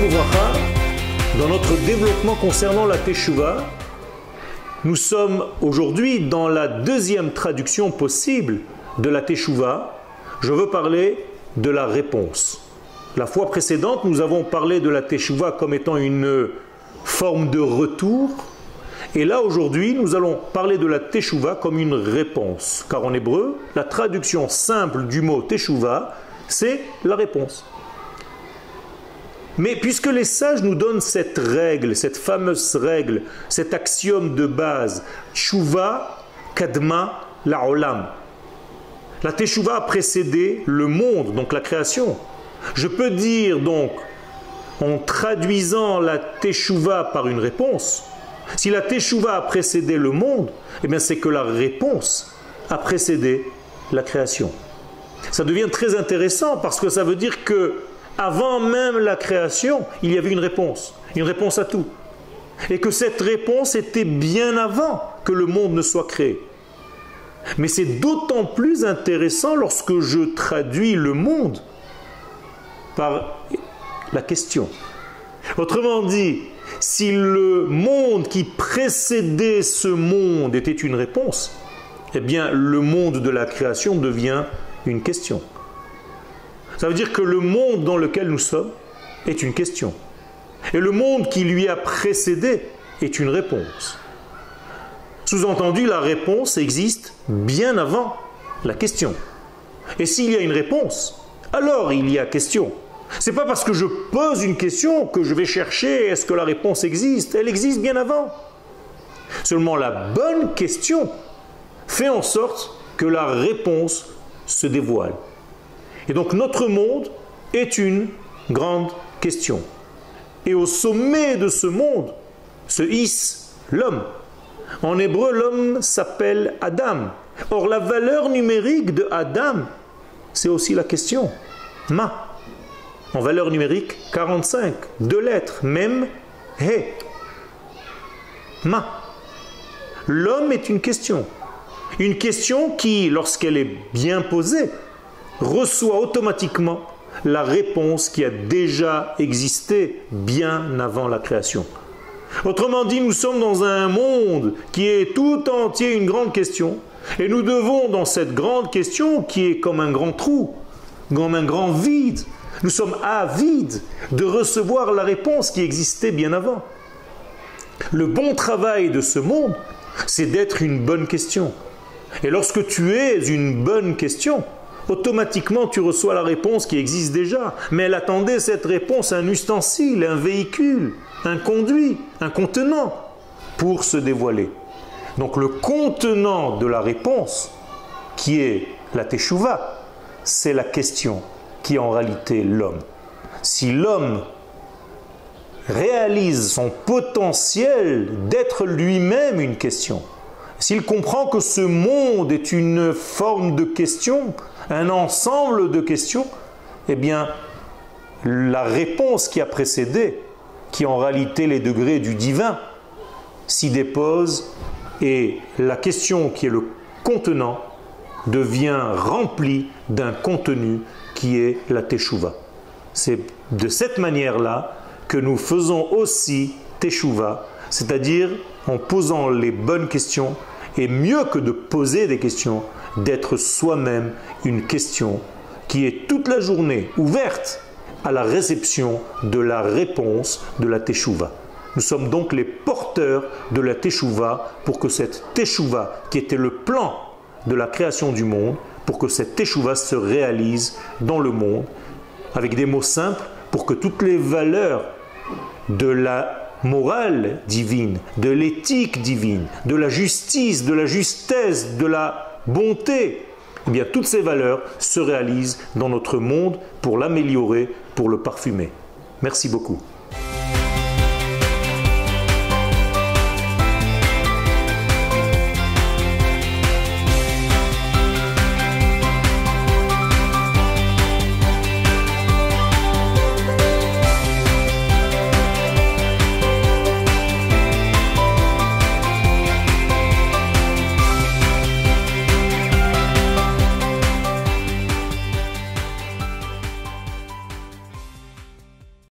Uvracha, dans notre développement concernant la Teshuvah, nous sommes aujourd'hui dans la deuxième traduction possible de la Teshuvah. Je veux parler de la réponse. La fois précédente, nous avons parlé de la Teshuvah comme étant une forme de retour. Et là, aujourd'hui, nous allons parler de la Teshuvah comme une réponse. Car en hébreu, la traduction simple du mot Teshuvah, c'est la réponse. Mais puisque les sages nous donnent cette règle, cette fameuse règle, cet axiome de base, Teshuvah kadma la'olam. La Teshuvah a précédé le monde, donc la création. Je peux dire donc, en traduisant la Teshuvah par une réponse, si la Teshuvah a précédé le monde, eh bien c'est que la réponse a précédé la création. Ça devient très intéressant parce que ça veut dire que avant même la création, il y avait une réponse à tout. Et que cette réponse était bien avant que le monde ne soit créé. Mais c'est d'autant plus intéressant lorsque je traduis le monde par la question. Autrement dit, si le monde qui précédait ce monde était une réponse, eh bien le monde de la création devient une question. Ça veut dire que le monde dans lequel nous sommes est une question. Et le monde qui lui a précédé est une réponse. Sous-entendu, la réponse existe bien avant la question. Et s'il y a une réponse, alors il y a question. Ce n'est pas parce que je pose une question que je vais chercher est-ce que la réponse existe. Elle existe bien avant. Seulement la bonne question fait en sorte que la réponse se dévoile. Et donc notre monde est une grande question. Et au sommet de ce monde se hisse l'homme. En hébreu, l'homme s'appelle Adam. Or, la valeur numérique de Adam, c'est aussi la question. Ma. En valeur numérique, 45. 2 lettres. Mem, he. Ma. L'homme est une question. Une question qui, lorsqu'elle est bien posée, reçoit automatiquement la réponse qui a déjà existé bien avant la création. Autrement dit, nous sommes dans un monde qui est tout entier une grande question, et nous devons, dans cette grande question, qui est comme un grand trou, comme un grand vide, nous sommes avides de recevoir la réponse qui existait bien avant. Le bon travail de ce monde, c'est d'être une bonne question. Et lorsque tu es une bonne question, automatiquement tu reçois la réponse qui existe déjà. Mais elle attendait cette réponse, un ustensile, un véhicule, un conduit, un contenant pour se dévoiler. Donc le contenant de la réponse, qui est la Teshuvah, c'est la question qui est en réalité l'homme. Si l'homme réalise son potentiel d'être lui-même une question, s'il comprend que ce monde est une forme de question, un ensemble de questions, eh bien, la réponse qui a précédé, qui est en réalité les degrés du divin, s'y dépose et la question qui est le contenant devient remplie d'un contenu qui est la Teshuvah. C'est de cette manière-là que nous faisons aussi Teshuvah, c'est-à-dire en posant les bonnes questions, et mieux que de poser des questions, d'être soi-même une question qui est toute la journée ouverte à la réception de la réponse de la Teshuvah. Nous sommes donc les porteurs de la Teshuvah pour que cette Teshuvah, qui était le plan de la création du monde, pour que cette Teshuvah se réalise dans le monde, avec des mots simples, pour que toutes les valeurs de la morale divine, de l'éthique divine, de la justice, de la justesse, de la bonté, eh bien toutes ces valeurs se réalisent dans notre monde pour l'améliorer, pour le parfumer. Merci beaucoup.